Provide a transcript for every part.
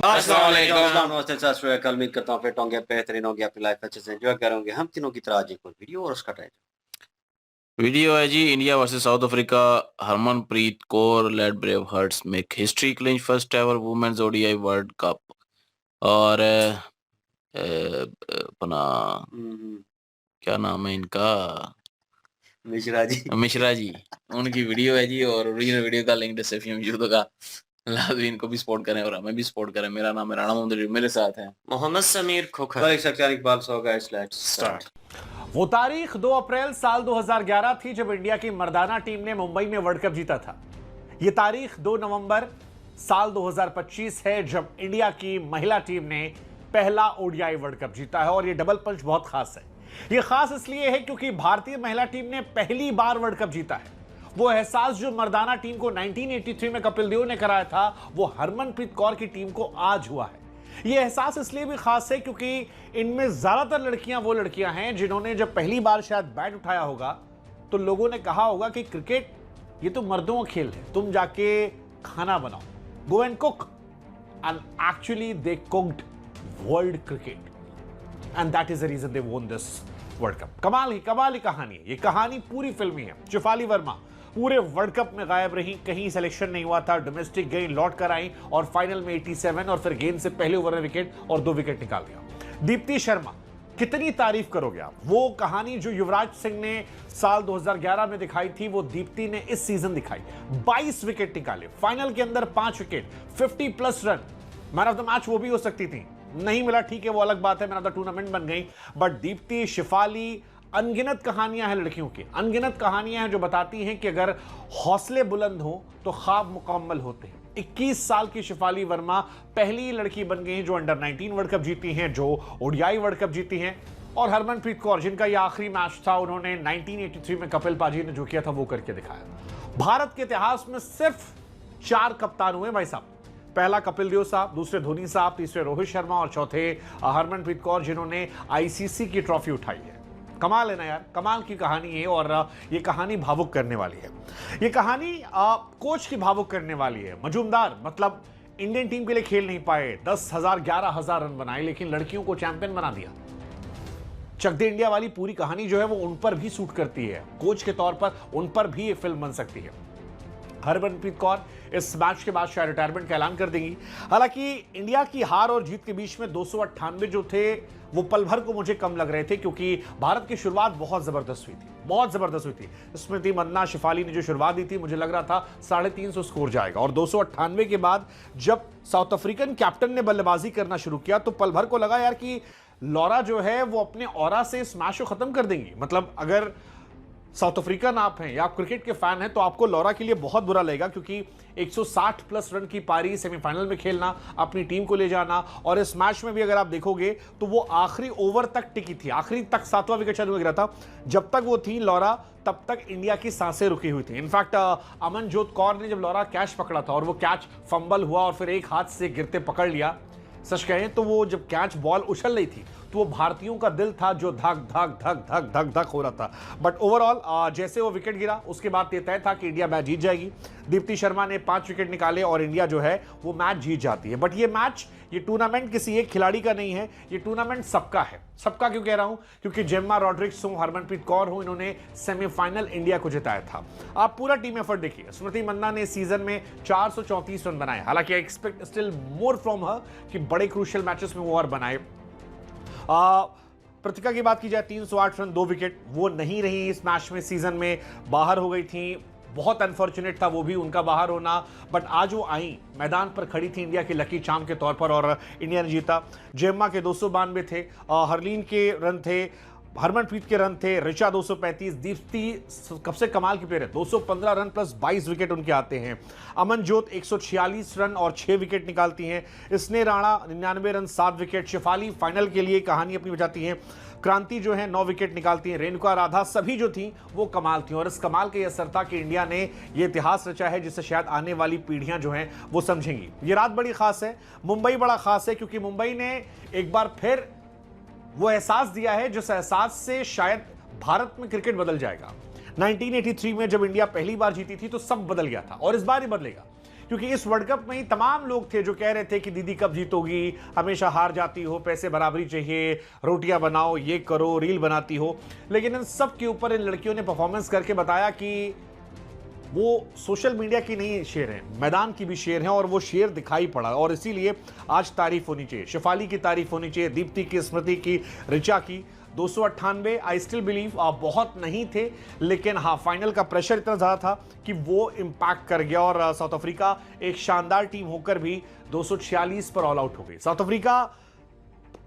अस्सलाम वालेकुम। नमस्ते, सत श्री अकाल। उम्मीद करता हूँ फिट होंगे, बेहतरीन होंगे, अपनी लाइफ अच्छे से एंजॉय करेंगे। हम तीनों की तरह आज एक और वीडियो और उसका टाइटल वीडियो है जी, India versus South Africa. Harmanpreet Kaur led brave hearts make history, clinch first ever women's ODI World Cup. और अपना क्या नाम है इनका, मिश्रा जी। मिश्रा जी, उनकी वीडियो है जी। और ओरिजिनल वीडियो का लिंक डिस्क्रिप्शन में मौजूद होगा। लाजमी इनको भी सपोर्ट करें और हमें भी सपोर्ट करें। मेरा नाम है राणा मोहम्मद, मेरे साथ हैं Mohammad Sameer Khokhar. Iqbal so guys, let's start. वो तारीख 2 अप्रैल साल 2011 थी जब इंडिया की मर्दाना टीम ने मुंबई में वर्ल्ड कप जीता था। ये तारीख 2 नवंबर साल 2025 है जब इंडिया की महिला टीम ने पहला ओडीआई वर्ल्ड कप जीता है। और ये डबल पंच बहुत खास है। ये खास इसलिए है क्योंकि भारतीय महिला टीम ने पहली बार वर्ल्ड कप जीता है। वो एहसास जो मर्दाना टीम को 1983 में कपिल देव ने कराया था, वो हरमनप्रीत कौर की टीम को आज हुआ है। यह एहसास इसलिए भी खास है क्योंकि इनमें ज्यादातर लड़कियां वो लड़कियां हैं जिन्होंने जब पहली बार शायद बैट उठाया होगा तो लोगों ने कहा होगा कि क्रिकेट ये तो मर्दों का खेल है, तुम जाके खाना बनाओ, go and cook. And actually they cooked world cricket and that is the reason they won this world cup. कमाल ही कहानी है। ये कहानी पूरी फिल्मी है। शेफाली वर्मा पूरे वर्ल्ड कप में गायब रही, कहीं सिलेक्शन नहीं हुआ था, डोमेस्टिक गई, लौट कर आई और फाइनल में 87 और फिर गेंद से पहले ओवर में विकेट और 2 विकेट निकाल दिया। दीप्ति शर्मा, कितनी तारीफ करोगे आप। वो कहानी जो युवराज सिंह ने साल 2011 में दिखाई थी, वो दीप्ति ने इस सीजन दिखाई। 22 विकेट निकाले, फाइनल के अंदर 5 wicket, 50+ run. Man of the match वो भी हो सकती थी, नहीं मिला, ठीक है, वो अलग बात है, मैन ऑफ द टूर्नामेंट बन गई। बट दीप्ति, शिफाली, अनगिनत कहानियां हैं लड़कियों की, अनगिनत कहानियां हैं जो बताती हैं कि अगर हौसले बुलंद हो तो ख्वाब मुकम्मल होते हैं। 21 साल की शेफाली वर्मा पहली लड़की बन गई हैं जो अंडर 19 वर्ल्ड कप जीती हैं, जो ओडीआई वर्ल्ड कप जीती हैं। और हरमनप्रीत कौर, जिनका यह आखिरी मैच था, उन्होंने 1983 में कपिल पाजी ने जो किया था वो करके दिखाया। भारत के इतिहास में सिर्फ 4 कप्तान हुए भाई साहब। पहला कपिल देव साहब, दूसरे धोनी साहब, तीसरे रोहित शर्मा और चौथे हरमनप्रीत कौर, जिन्होंने आईसीसी की ट्रॉफी उठाई है। कमाल है ना यार, कमाल की कहानी है। और ये कहानी भावुक करने वाली है। ये कहानी कोच की भावुक करने वाली है। मजूमदार, मतलब इंडियन टीम के लिए खेल नहीं पाए, 10,000 11,000 रन बनाए, लेकिन लड़कियों को चैंपियन बना दिया। चक दे इंडिया वाली पूरी कहानी जो है वो उन पर भी सूट करती है। कोच के तौर पर उन पर भी ये फिल्म बन सकती है। हरमनप्रीत कौर इस मैच के बाद शायद रिटायरमेंट का ऐलान कर देंगी। हालांकि इंडिया की हार और जीत के बीच में 298 जो थे वो पल भर को मुझे कम लग रहे थे, क्योंकि भारत की शुरुआत बहुत जबरदस्त हुई थी, बहुत जबरदस्त हुई थी। स्मृति मंदाना, शिफाली ने जो शुरुआत दी थी, मुझे लग रहा था 350 स्कोर जाएगा। और 298 के बाद जब साउथ अफ्रीकन कैप्टन ने बल्लेबाजी करना शुरू किया तो पल भर को लगा यार कि लॉरा जो है वो अपने ऑरा से इस मैच को खत्म कर देंगी। मतलब अगर साउथ अफ्रीकन आप हैं या आप क्रिकेट के फैन हैं तो आपको लॉरा के लिए बहुत बुरा लगेगा, क्योंकि 160+ रन की पारी सेमीफाइनल में खेलना, अपनी टीम को ले जाना। और इस मैच में भी अगर आप देखोगे तो वो आखिरी ओवर तक टिकी थी, आखिरी तक 7वां विकेट शायद गिरा था। जब तक वो थी लॉरा, तब तक इंडिया की सांसें रुकी हुई थी। इनफैक्ट अमनजोत कौर ने जब लॉरा कैच पकड़ा था और वो कैच फंबल हुआ और फिर एक हाथ से गिरते पकड़ लिया, सच कहें तो वो जब कैच बॉल उछल रही थी तो वो भारतीयों का दिल था जो धक धक धक धक धक धक हो रहा था। बट ओवरऑल जैसे वो विकेट गिरा उसके बाद ये तय था कि इंडिया मैच जीत जाएगी। दीप्ति शर्मा ने 5 विकेट निकाले और इंडिया जो है वो मैच जीत जाती है। बट ये मैच, ये टूर्नामेंट किसी एक खिलाड़ी का नहीं है, ये टूर्नामेंट सबका है। सबका क्यों कह रहा हूं? क्योंकि जेम्मा रॉड्रिक्स हो, हरमनप्रीत कौर हो, इन्होंने सेमीफाइनल इंडिया को जिताया था। आप पूरा टीम एफर्ट देखिए। स्मृति मंदाना ने सीजन में 434 रन बनाए। हालांकि I expect still more from her कि बड़े क्रूशियल मैचेस में वो और बनाए। प्रतिका की बात की जाए, 308 रन, 2 विकेट, वो नहीं रही इस मैच में, सीजन में बाहर हो गई थी। बहुत अनफॉर्चुनेट था वो भी, उनका बाहर होना। बट आज वो आई, मैदान पर खड़ी थी इंडिया की लकी चार्म के तौर पर और इंडिया ने जीता। जेम्मा के 292 थे, हरलीन के रन थे, हरमनप्रीत के रन थे, ऋचा 235, दीप्ति कब से कमाल की प्लेयर है, 215 रन प्लस 22 विकेट उनके आते हैं। अमनजोत 146 रन और 6 विकेट निकालती हैं। Sneh Rana 99 run 7 wicket. Shafali final के लिए कहानी अपनी बचाती हैं। क्रांति जो है 9 विकेट निकालती हैं। रेणुका राधा, सभी जो थी वो कमाल थी। और इस कमाल का यह असर था कि इंडिया ने यह इतिहास रचा है जिससे शायद आने वाली पीढ़ियां जो हैं वो समझेंगी। ये रात बड़ी खास है, मुंबई बड़ा खास है, क्योंकि मुंबई ने एक बार फिर वो एहसास दिया है जिस एहसास से शायद भारत में क्रिकेट बदल जाएगा। 1983 में जब इंडिया पहली बार जीती थी तो सब बदल गया था और इस बार ही बदलेगा। क्योंकि इस वर्ल्ड कप में ही तमाम लोग थे जो कह रहे थे कि दीदी कब जीतोगी, हमेशा हार जाती हो, पैसे बराबरी चाहिए, रोटियां बनाओ, ये करो, रील बनाती हो। लेकिन इन सब के ऊपर इन लड़कियों ने परफॉर्मेंस करके बताया कि वो सोशल मीडिया की नहीं शेर हैं, मैदान की भी शेर हैं, और वो शेर दिखाई पड़ा। और इसीलिए आज तारीफ होनी चाहिए, शेफाली की तारीफ होनी चाहिए, दीप्ति की, स्मृति की, ऋचा की। 298 आई स्टिल बिलीव बहुत नहीं थे, लेकिन हाँ, फाइनल का प्रेशर इतना ज़्यादा था कि वो इम्पैक्ट कर गया। और साउथ अफ्रीका एक शानदार टीम होकर भी 246 पर ऑल आउट हो गई। साउथ अफ्रीका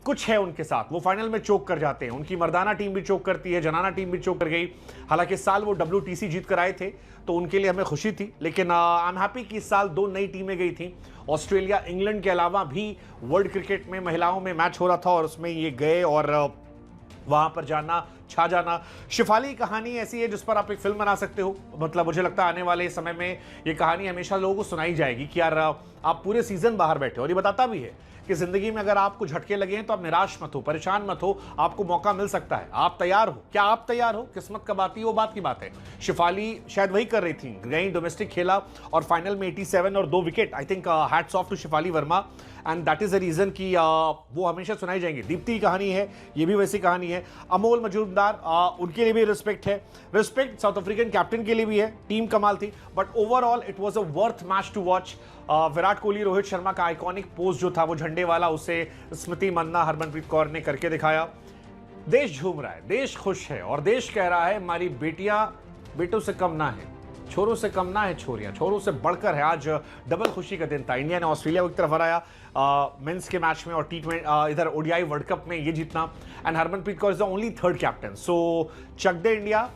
कुछ है उनके साथ, वो फाइनल में चोक कर जाते हैं। उनकी मर्दाना टीम भी चोक करती है, जनाना टीम भी चोक कर गई। हालांकि इस साल वो WTC जीत कर आए थे, तो उनके लिए हमें खुशी थी। लेकिन आई एम हैप्पी कि इस साल 2 नई टीमें गई थी। ऑस्ट्रेलिया, इंग्लैंड के अलावा भी वर्ल्ड क्रिकेट में महिलाओं में मैच हो रहा था, और उसमें ये गए और वहां पर जाना, छा जाना। शिफाली की कहानी ऐसी है जिस पर आप एक फिल्म बना सकते हो। मतलब मुझे लगता है आने वाले समय में ये कहानी हमेशा लोगों को सुनाई जाएगी कि यार आप पूरे सीजन बाहर बैठे हो। और ये बताता भी है कि जिंदगी में अगर आपको झटके लगे हैं तो आप निराश मत हो, परेशान मत हो, आपको मौका मिल सकता है। आप तैयार हो, क्या आप तैयार हो? किस्मत कब आती है वो बात की बात है। शिफाली शायद वही कर रही थी, गई, डोमेस्टिक खेला और फाइनल में 87 और 2 wicket. I think hats off to Shafali Verma, and that is the reason कि वो हमेशा सुनाई जाएंगे। दीप्ति की कहानी है, ये भी वैसी कहानी है। अमोल मजूमदार, उनके लिए भी रिस्पेक्ट है। रिस्पेक्ट साउथ अफ्रीकन कैप्टन के लिए भी है, टीम कमाल थी। But overall it was a worth match to watch. Virat Kohli, Rohit Sharma का आइकॉनिक पोज जो था वो झंडे वाला, उसे स्मृति मंदाना, हरमनप्रीत कौर ने करके दिखाया। देश झूम रहा है, देश खुश है, और देश कह रहा है हमारी बेटियां बेटों से कम ना है, छोरों से कम ना है, छोरियां छोरों से बढ़कर है। आज डबल खुशी का दिन था। इंडिया ने ऑस्ट्रेलिया को एक तरफ हराया मेंस के मैच में, और T20 इधर ODI वर्ल्ड कप में ये जीतना। And Harmanpreet Kaur is the only third captain. So चक दे इंडिया,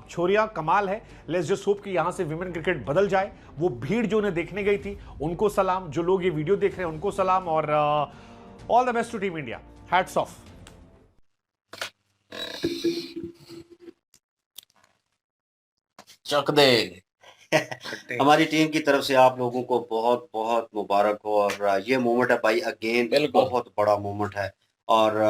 छोरिया कमाल है। लेट्स जस्ट होप कि यहां से विमेन क्रिकेट बदल जाए। वो भीड़ जो उन्हें देखने गई थी उनको सलाम, जो लोग ये वीडियो देख रहे हैं उनको सलाम, और all the best to team India. Hats off. चक दे। हमारी टीम की तरफ से आप लोगों को बहुत बहुत मुबारक हो। और ये मोमेंट है भाई, अगेन बिल्कुल। बहुत बड़ा मोमेंट है। और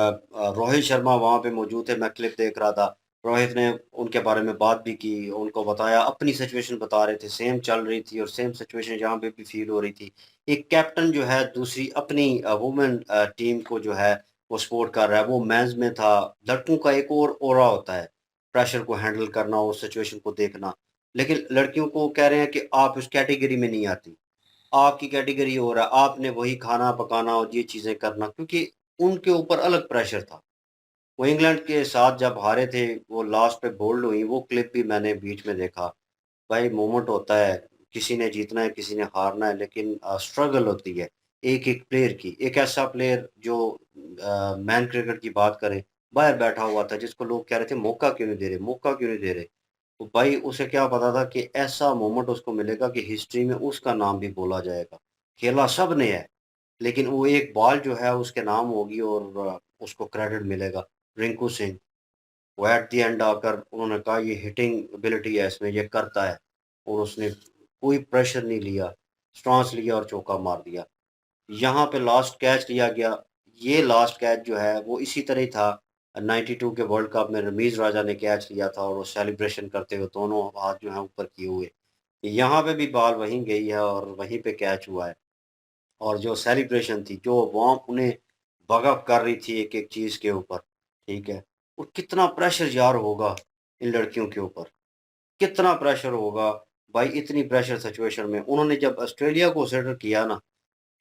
रोहित शर्मा वहां पे मौजूद थे, मैं क्लिप देख रहा था। रोहित ने उनके बारे में बात भी की, उनको बताया, अपनी सिचुएशन बता रहे थे, सेम चल रही थी और सेम सिचुएशन यहाँ पे भी फील हो रही थी। एक कैप्टन जो है दूसरी अपनी वुमेन टीम को जो है वो सपोर्ट कर रहा है। वो मेंस में था, लड़कों का एक और ऑरा होता है, प्रेशर को हैंडल करना, उस सिचुएशन को देखना। लेकिन लड़कियों को कह रहे हैं कि आप उस कैटेगरी में नहीं आती, आपकी कैटेगरी हो रहा है, आपने वही खाना पकाना और ये चीज़ें करना, क्योंकि उनके ऊपर अलग प्रेशर था। वो इंग्लैंड के साथ जब हारे थे, वो लास्ट पे बोल्ड हुई, वो क्लिप भी मैंने बीच में देखा। भाई मोमेंट होता है, किसी ने जीतना है, किसी ने हारना है, लेकिन स्ट्रगल होती है एक-एक प्लेयर की। एक ऐसा प्लेयर जो मैन क्रिकेट की बात करें, बाहर बैठा हुआ था, जिसको लोग कह रहे थे मौका क्यों नहीं दे रहे, मौका क्यों नहीं दे रहे। तो भाई उसे क्या पता था कि ऐसा मोमेंट उसको मिलेगा कि हिस्ट्री में उसका नाम भी बोला जाएगा। खेला सब ने है, लेकिन वो एक बॉल जो है उसके नाम होगी और उसको क्रेडिट मिलेगा। रिंकू सिंह, वो एट द एंड आकर उन्होंने कहा ये हिटिंग एबिलिटी है इसमें, ये करता है, और उसने कोई प्रेशर नहीं लिया, स्टांस लिया और चौका मार दिया। यहाँ पे लास्ट कैच लिया गया, ये लास्ट कैच जो है वो इसी तरह ही था। 92 के वर्ल्ड कप में रमीज राजा ने कैच लिया था, और वो सेलिब्रेशन करते हुए दोनों हाथ जो है ऊपर किए हुए। यहाँ पे भी बॉल वहीं गई है और वहीं पे कैच हुआ है। और जो सेलिब्रेशन थी, जो वार्म उन्हें बगअप कर रही थी एक एक चीज़ के ऊपर, ठीक है, और कितना प्रेशर यार होगा इन लड़कियों के ऊपर, कितना प्रेशर होगा भाई। इतनी प्रेशर सिचुएशन में उन्होंने जब ऑस्ट्रेलिया को सेटल किया ना,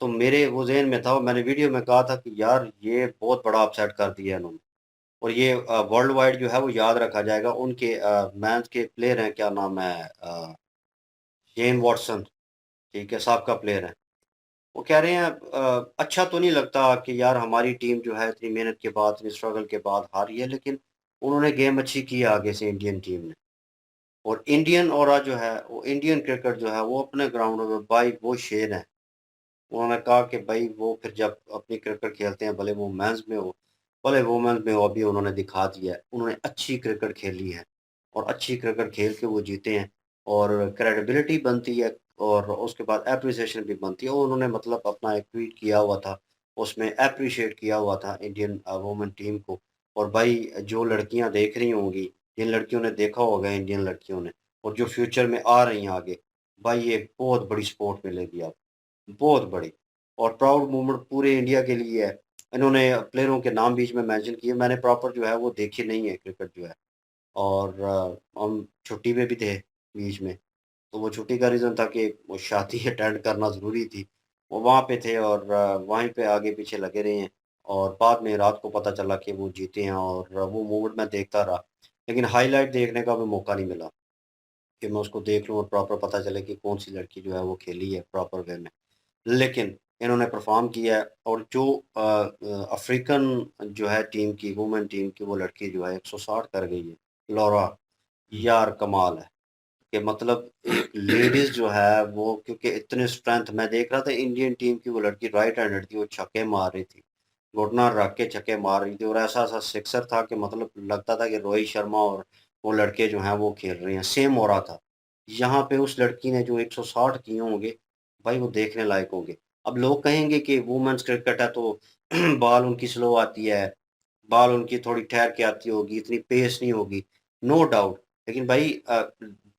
तो मेरे वो ज़हन में था, और मैंने वीडियो में कहा था कि यार ये बहुत बड़ा अपसेट कर दिया इन्होंने। और ये वर्ल्ड वाइड जो है वो याद रखा जाएगा। उनके मेंस के प्लेयर हैं, क्या नाम है, शेन वॉटसन, ठीक है, साबका प्लेयर है। वो कह रहे हैं अच्छा तो नहीं लगता कि यार हमारी टीम जो है इतनी मेहनत के बाद, इतनी स्ट्रगल के बाद हारी है, लेकिन उन्होंने गेम अच्छी की है आगे से इंडियन टीम ने। और इंडियन ऑरा जो है, वो इंडियन क्रिकेट जो है वो अपने ग्राउंड में भाई वो शेर है। उन्होंने कहा कि भाई वो फिर जब अपनी क्रिकेट खेलते हैं, भले वो मेंस में हो, भले वुमेन्स में हो, अभी उन्होंने दिखा दिया है, उन्होंने अच्छी क्रिकेट खेली है और अच्छी क्रिकेट खेल के वो जीते हैं, और क्रेडिबिलिटी बनती है, और उसके बाद एप्रिसिएशन भी बनती है। और उन्होंने मतलब अपना एक ट्वीट किया हुआ था, उसमें एप्रिशिएट किया हुआ था इंडियन वुमेन टीम को। और भाई जो लड़कियां देख रही होंगी, जिन लड़कियों ने देखा होगा इंडियन लड़कियों ने, और जो फ्यूचर में आ रही हैं आगे, भाई ये बहुत बड़ी सपोर्ट मिलेगी आपको, बहुत बड़ी, और प्राउड मोमेंट पूरे इंडिया के लिए है। इन्होंने प्लेयरों के नाम बीच में मेंशन किए, मैंने प्रॉपर जो है वो देखी नहीं है क्रिकेट जो है, और हम छुट्टी में भी थे बीच में, तो वो छुट्टी का रीज़न था कि वो शादी अटेंड करना ज़रूरी थी। वो वहाँ पे थे और वहीं पे आगे-पीछे लगे रहे हैं, और बाद में रात को पता चला कि वो जीते हैं, और वो मोमेंट मैं देखता रहा। लेकिन हाइलाइट देखने का भी मौका नहीं मिला कि मैं उसको देख लूँ और प्रॉपर पता चले कि कौन-सी लड़की जो है वो खेली है प्रॉपर वे में। लेकिन इन्होंने परफ़ॉर्म किया है, और जो अफ़्रीकन जो है टीम की, वुमेन टीम की वो लड़की जो है 160 कर गई है, लौरा, यार कमाल है। कि मतलब एक लेडीज़ जो है वो, क्योंकि इतने स्ट्रेंथ मैं देख रहा था इंडियन टीम की, वो लड़की राइट हैंडेड थी, वो छक्के मार रही थी। घुटना रख के छक्के मार रही थी, और ऐसा-ऐसा सिक्सर था कि मतलब लगता था कि रोहित शर्मा और वो लड़के जो हैं वो खेल रहे हैं, सेम हो रहा था। यहाँ पे उस लड़की ने जो 160 किए होंगे, भाई वो देखने लायक होंगे। अब लोग कहेंगे कि वुमेन्स क्रिकेट है तो बॉल उनकी स्लो आती है, बॉल उनकी थोड़ी ठहर के आती होगी, इतनी पेस नहीं होगी, नो डाउट। लेकिन भाई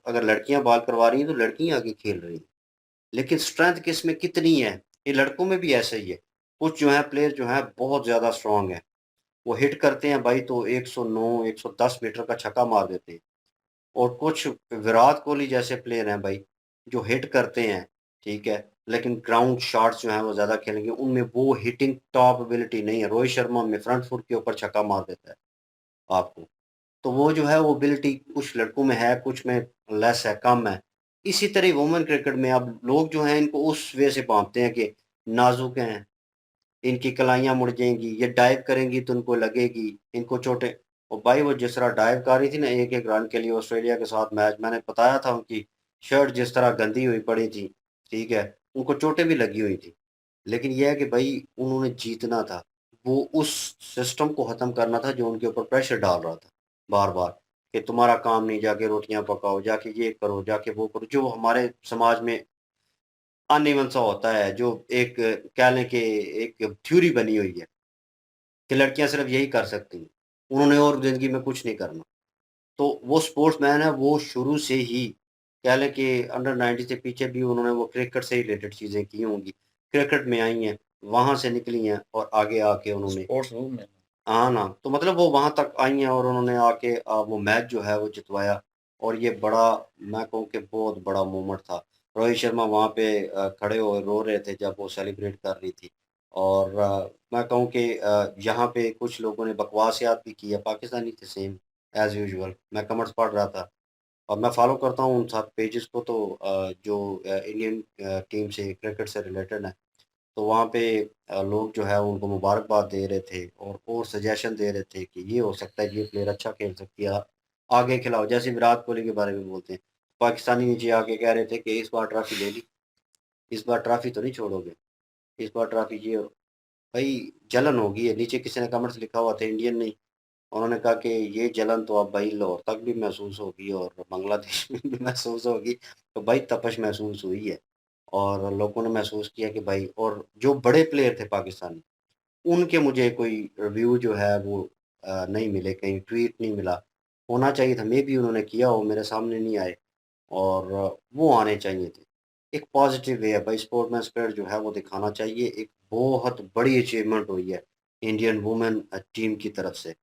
अगर लड़कियाँ बॉल करवा रही हैं तो लड़कियाँ आगे खेल रही हैं। लेकिन स्ट्रेंथ किसमें कितनी है? ये लड़कों में भी ऐसा ही है। कुछ जो हैं प्लेयर जो हैं बहुत ज़्यादा स्ट्रॉन्ग हैं। वो हिट करते हैं भाई तो 109, 110 मीटर का छक्का मार देते हैं। और कुछ विराट कोहली जैसे प्लेयर हैं भाई, जो हिट करते हैं, ठीक है? लेकिन ग्राउंड शॉट्स जो हैं वो ज़्यादा खेलेंगे, उनमें वो हिटिंग टॉप एबिलिटी नहीं है। रोहित शर्मा में फ्रंट फुट के ऊपर छक्का मार देता है आपको। तो वो जो है वो एबिलिटी कुछ लड़कों में है, कुछ में लेस है, कम है। इसी तरह वुमेन क्रिकेट में अब लोग जो हैं इनको उस वे से भांपते हैं कि नाज़ुक हैं, इनकी कलाइयाँ मुड़ जाएँगी, ये डाइव करेंगी तो इनको लगेगी, इनको चोटें। और भाई वो जिस तरह डाइव कर रही थी ना एक-एक रन के लिए ऑस्ट्रेलिया के साथ मैच, मैंने बताया था उनकी शर्ट जिस तरह गंदी हुई पड़ी थी, ठीक है? उनको चोटें भी लगी हुई थी। लेकिन ये है कि भई उन्होंने जीतना था। वो उस सिस्टम को ख़त्म करना था जो उनके ऊपर प्रेशर डाल रहा था, बार-बार, कि तुम्हारा काम नहीं, जाके रोटियाँ पकाओ, जाके ये करो, जाके वो करो, जो हमारे समाज में अनइवन सा होता है, जो एक कह लें कि एक थ्योरी बनी हुई है कि लड़कियाँ सिर्फ़ यही कर सकती हैं। उन्होंने और ज़िंदगी में कुछ नहीं करना। तो वो स्पोर्ट्समैन है, वो शुरू से ही कह लें कि अंडर 90 से पीछे भी उन्होंने वो क्रिकेट से ही रिलेटेड चीज़ें की होंगी। क्रिकेट में आई हैं, वहाँ से निकली हैं और आगे आके उन्होंने, स्पोर्ट्स वूमेन। हाँ ना, तो मतलब वो वहाँ तक आई हैं और उन्होंने आके वो मैच जो है वो जितवाया, और ये बड़ा, मैं कहूँ कि बहुत बड़ा मोमेंट था। रोहित शर्मा वहाँ पे खड़े हो रो रहे थे जब वो सेलिब्रेट कर रही थी, और मैं कहूँ कि यहाँ पे कुछ लोगों ने बकवासियत भी की है, पाकिस्तानी थे सेम एज़ यूजुअल। मैं कमेंट्स पढ़ रहा था और मैं फ़ॉलो करता हूँ उन सब पेजेज़ को, तो जो इंडियन टीम से क्रिकेट से रिलेटेड है। तो वहाँ पे लोग जो है उनको मुबारकबाद दे रहे थे और सजेशन दे रहे थे कि ये हो सकता है, ये प्लेयर अच्छा खेल सकती है, आगे खिलाओ। जैसे विराट कोहली के बारे में बोलते हैं, पाकिस्तानी नीचे आके कह रहे थे कि इस बार ट्रॉफ़ी ले ली, इस बार ट्रॉफ़ी तो नहीं छोड़ोगे, इस बार ट्रॉफ़ी ये हो। भाई जलन होगी है, नीचे किसी ने कमेंट्स लिखा हुआ था, इंडियन नहीं, उन्होंने कहा कि ये जलन तो अब भाई लाहौर तक भी महसूस होगी और बांग्लादेश में भी महसूस होगी, तो भाई तपश महसूस हुई है। और लोगों ने महसूस किया कि भाई, और जो बड़े प्लेयर थे पाकिस्तानी, उनके मुझे कोई रिव्यू जो है वो नहीं मिले, कहीं ट्वीट नहीं मिला। होना चाहिए था, मेबी उन्होंने किया हो, मेरे सामने नहीं आए, और वो आने चाहिए थे। एक पॉज़िटिव वे है भाई, स्पोर्ट्समैन स्पिरिट जो है वो दिखाना चाहिए। एक बहुत बड़ी अचीवमेंट हुई है इंडियन वुमेन टीम की तरफ से।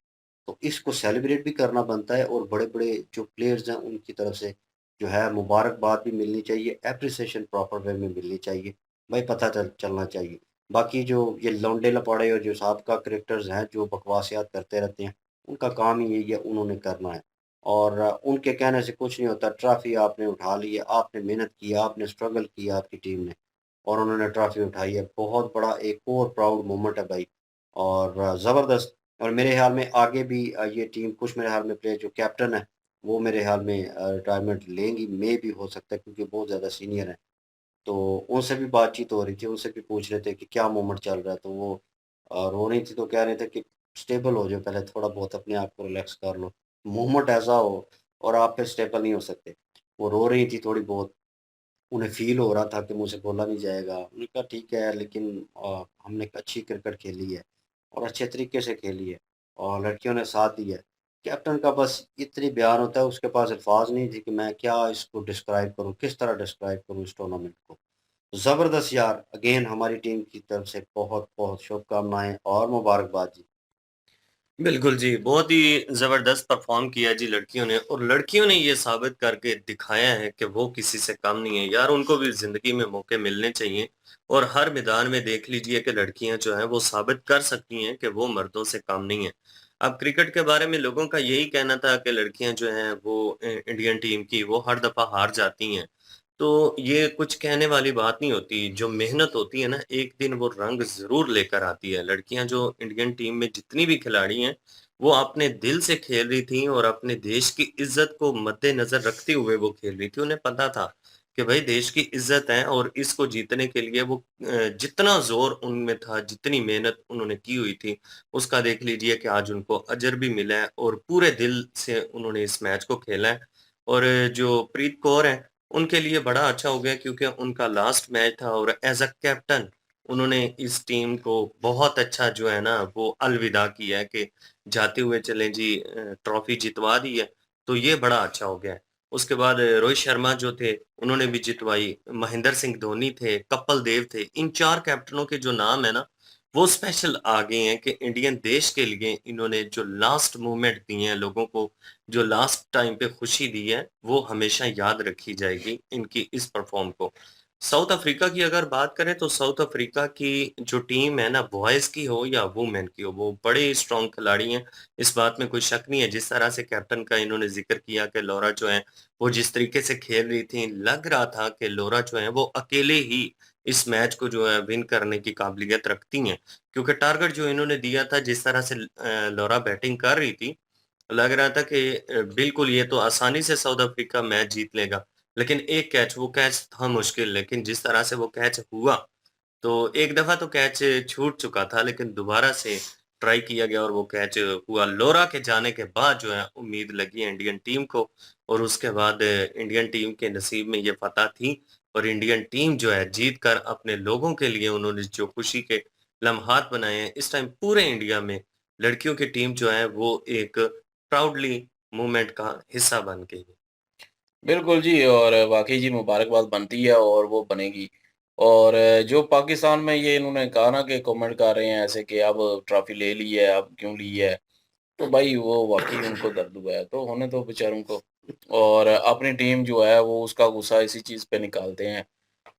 तो इसको सेलिब्रेट भी करना बनता है, और बड़े-बड़े जो प्लेयर्स हैं उनकी तरफ से जो है मुबारकबाद भी मिलनी चाहिए, एप्रिसिएशन प्रॉपर वे में मिलनी चाहिए। भाई पता चलना चाहिए। बाकी जो ये लौंडे लपाड़े और जो साबका क्रिकेटर्स हैं जो बकवासियात करते रहते हैं, उनका काम ही यही है, उन्होंने करना है। और उनके कहने से कुछ नहीं होता, ट्रॉफ़ी आपने उठा ली है, आपने मेहनत की, आपने स्ट्रगल किया आपकी टीम ने, और उन्होंने ट्रॉफ़ी उठाई है। बहुत बड़ा एक और प्राउड मोमेंट है भाई, और ज़बरदस्त। और मेरे ख़्याल में आगे भी ये टीम, कुछ मेरे ख़्याल में प्लेयर जो कैप्टन है, वो मेरे ख़्याल में रिटायरमेंट लेंगी, मे भी हो सकता है क्योंकि बहुत ज़्यादा सीनियर हैं। तो उनसे भी बातचीत हो रही थी, उनसे भी पूछ रहे थे कि क्या मोमेंट चल रहा है, तो वो रो रही थी, तो कह रहे थे कि स्टेबल हो जाओ पहले, थोड़ा बहुत अपने आप को रिलैक्स कर लो। मोमेंट ऐसा हो और आप फिर स्टेबल नहीं हो सकते। वो रो रही थी थोड़ी बहुत, उन्हें फ़ील हो रहा था कि मुझसे बोला नहीं जाएगा। मैंने कहा ठीक है, लेकिन हमने एक अच्छी क्रिकेट खेली है और अच्छे तरीके से खेली है, और लड़कियों ने साथ दिया है। कैप्टन का बस इतनी बयान होता है, उसके पास अल्फाज नहीं थी कि मैं क्या इसको डिस्क्राइब करूँ, किस तरह डिस्क्राइब करूँ इस टूर्नामेंट को। ज़बरदस्त यार, अगेन हमारी टीम की तरफ से बहुत-बहुत शुभकामनाएँ और मुबारकबाद जी। बिल्कुल जी, बहुत ही ज़बरदस्त परफ़ॉर्म किया जी लड़कियों ने, और लड़कियों ने ये साबित करके दिखाया है कि वो किसी से कम नहीं है। यार उनको भी ज़िंदगी में मौके मिलने चाहिए, और हर मैदान में देख लीजिए कि लड़कियाँ जो हैं वो साबित कर सकती हैं कि वो मर्दों से कम नहीं है। अब क्रिकेट के बारे में लोगों का यही कहना था कि लड़कियाँ जो हैं वो इंडियन टीम की वो हर दफ़ा हार जाती हैं। तो ये कुछ कहने वाली बात नहीं होती, जो मेहनत होती है ना, एक दिन वो रंग ज़रूर लेकर आती है। लड़कियाँ जो इंडियन टीम में जितनी भी खिलाड़ी हैं, वो अपने दिल से खेल रही थीं और अपने देश की इज़्ज़त को मद्देनज़र रखते हुए वो खेल रही थीं। उन्हें पता था कि भई देश की इज़्ज़त है, और इसको जीतने के लिए वो जितना ज़ोर उनमें था, जितनी मेहनत उन्होंने की हुई थी, उसका देख लीजिए कि आज उनको अजर भी मिला है, और पूरे दिल से उन्होंने इस मैच को खेला है। और जो प्रीत कौर हैं, उनके लिए बड़ा अच्छा हो गया, क्योंकि उनका लास्ट मैच था, और एज़ अ कैप्टन उन्होंने इस टीम को बहुत अच्छा जो है ना वो अलविदा किया है कि जाते हुए चलें जी, ट्रॉफी जितवा दी है, तो ये बड़ा अच्छा हो गया है। उसके बाद रोहित शर्मा जो थे, उन्होंने भी जितवाई, महेंद्र सिंह धोनी थे, कपिल देव थे, इन 4 कैप्टनों के जो नाम है ना, वो स्पेशल आ गए हैं कि इंडियन देश के लिए इन्होंने जो लास्ट मोमेंट दिए हैं लोगों को, जो लास्ट टाइम पे खुशी दी है, वो हमेशा याद रखी जाएगी इनकी इस परफ़ॉर्म को। साउथ अफ्रीका की अगर बात करें, तो साउथ अफ्रीका की जो टीम है ना, बॉयज़ की हो या वुमेन की हो, वो बड़े स्ट्रॉन्ग खिलाड़ी हैं, इस बात में कोई शक नहीं है। जिस तरह से कैप्टन का इन्होंने ज़िक्र किया कि लौरा जो है, वो जिस तरीके से खेल रही थीं, लग रहा था कि लौरा जो है, वो अकेले ही इस मैच को जो है विन करने की काबिलियत रखती हैं। क्योंकि टारगेट जो इन्होंने दिया था, जिस तरह से लौरा बैटिंग कर रही थी, लग रहा था कि बिल्कुल ये तो आसानी से साउथ अफ्रीका मैच जीत लेगा। लेकिन एक कैच, वो कैच था मुश्किल, लेकिन जिस तरह से वो कैच हुआ, तो एक दफ़ा तो कैच छूट चुका था, लेकिन दोबारा से ट्राई किया गया और वो कैच हुआ। लोरा के जाने के बाद जो है उम्मीद लगी है इंडियन टीम को, और उसके बाद इंडियन टीम के नसीब में ये फ़तह थी, और इंडियन टीम जो है जीत कर अपने लोगों के लिए उन्होंने जो खुशी के लम्हात बनाए हैं, इस टाइम पूरे इंडिया में लड़कियों की टीम जो है वो एक प्राउडली मूवमेंट का हिस्सा बन गई है। बिल्कुल जी, और वाक़ई जी मुबारकबाद बनती है और वो बनेगी। और जो पाकिस्तान में ये इन्होंने कहा ना कि कमेंट कर रहे हैं ऐसे कि अब ट्रॉफ़ी ले ली है, अब क्यों ली है? तो भाई वो वाक़ई उनको दर्द हुआ है, तो होने दो बेचारों को। और अपनी टीम जो है वो उसका गुस्सा इसी चीज़ पे निकालते हैं।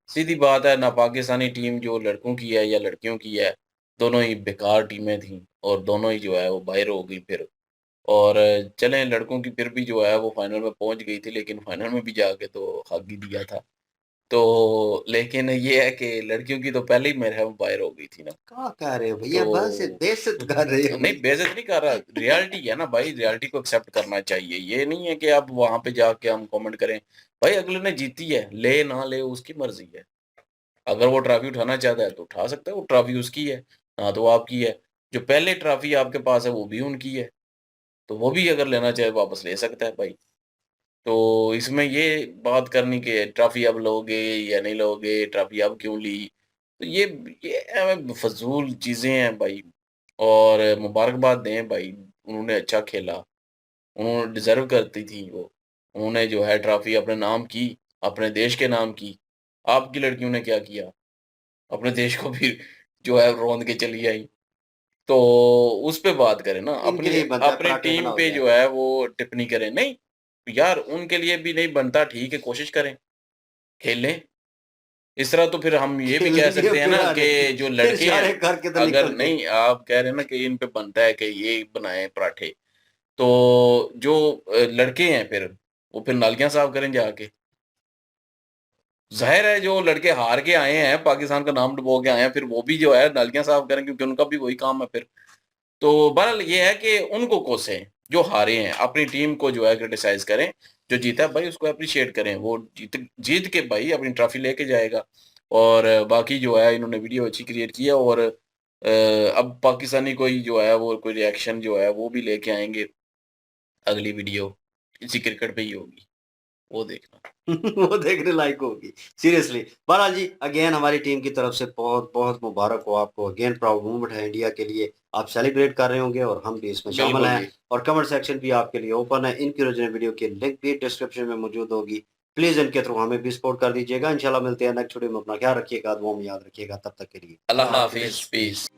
सीधी बात है, ना पाकिस्तानी टीम जो लड़कों की है या लड़कियों की है, दोनों ही बेकार टीमें थीं और दोनों ही जो है वो बाहर हो गई फिर। और चलें लड़कों की फिर भी जो है वो फाइनल में पहुँच गई थी, लेकिन फाइनल में भी जाके तो हक ही दिया था। तो लेकिन ये है कि लड़कियों की तो पहले ही मेरे ख़्याल में बाहर हो गई थी ना। क्या कह रहे हो भैया, बस तो बेइज्जत कर रहे हो नहीं भाई। बेइज़्ज़त नहीं कर रहा, रियलिटी है ना भाई, रियलिटी को एक्सेप्ट करना चाहिए। ये नहीं है कि अब वहाँ पे जाके हम कमेंट करें। भाई अगले ने जीती है, ले ना ले उसकी मर्ज़ी है। अगर वो ट्रॉफ़ी उठाना चाहता है तो उठा सकता है, वो ट्रॉफ़ी उसकी है, ना तो आपकी है। जो पहले ट्रॉफ़ी आपके पास है वो भी उनकी है, तो वो भी अगर लेना चाहे वापस ले सकता है भाई। तो इसमें ये बात करनी कि ट्रॉफ़ी अब लोगे या नहीं लोगे, ट्रॉफ़ी अब क्यों ली? तो ये फ़ज़ूल चीज़ें हैं भाई। और मुबारकबाद दें भाई, उन्होंने अच्छा खेला, उन्होंने डिज़र्व करती थी वो। उन्होंने जो है ट्रॉफ़ी अपने नाम की, अपने देश के नाम की। आपकी लड़कियों ने क्या किया? अपने देश को भी जो है रौंद के चली आई। तो उस पे बात करें ना, इनके अपनी लिए बनता है अपनी पराठे टीम खिलाओ पे यार। जो है वो टिप्पणी करें। नहीं, यार उनके लिए भी नहीं बनता, ठीक है कोशिश करें, खेलें। इस तरह तो फिर हम ये भी कह खेलेंगे सकते हैं फिर ना अरे, कि जो फिर लड़के हैं, इशारे करके तो अगर निकल गए। नहीं आप कह रहे हैं ना कि इन पे बनता है कि ये बनाएँ पराठे, तो जो लड़के हैं फिर, वो फिर नालियाँ साफ करें जाके। ज़ाहिर है जो लड़के हार के आए हैं, पाकिस्तान का नाम डुबो के आए हैं, फिर वो भी जो है नालियाँ साफ करें, क्योंकि उनका भी वही काम है फिर। तो बहरहाल ये है कि उनको कोसें, जो हारे हैं, अपनी टीम को जो है क्रिटिसाइज़ करें, जो जीता है भाई उसको एप्रिशिएट करें, वो जीत जीत के भाई अपनी ट्रॉफ़ी लेके जाएगा। और बाकी जो है इन्होंने वीडियो अच्छी क्रिएट की है, और अब पाकिस्तानी कोई जो है वो कोई रिएक्शन जो है वो भी लेके आएँगे, अगली वीडियो, इसी क्रिकेट पे ही होगी, वो देखना। वो देखने लायक होगी सीरियसली। बहरहाल जी, अगेन हमारी टीम की तरफ से बहुत बहुत मुबारक हो आपको, अगेन प्राउड मोमेंट है इंडिया के लिए। आप सेलिब्रेट कर रहे होंगे और हम भी इसमें शामिल बिल्कुल हैं। जी। और कमेंट सेक्शन भी आपके लिए ओपन है। इनकी ओरिजिनल वीडियो की लिंक भी डिस्क्रिप्शन में मौजूद होगी। प्लीज़ इनके थ्रू हमें भी सपोर्ट कर दीजिएगा। इंशाल्लाह मिलते हैं नेक्स्ट वीडियो में। अपना ख्याल रखिएगा, दुआ में याद रखिएगा। तब तक के लिए अल्लाह अल्लाह हाफिज़, हाफ़िज़। पीस।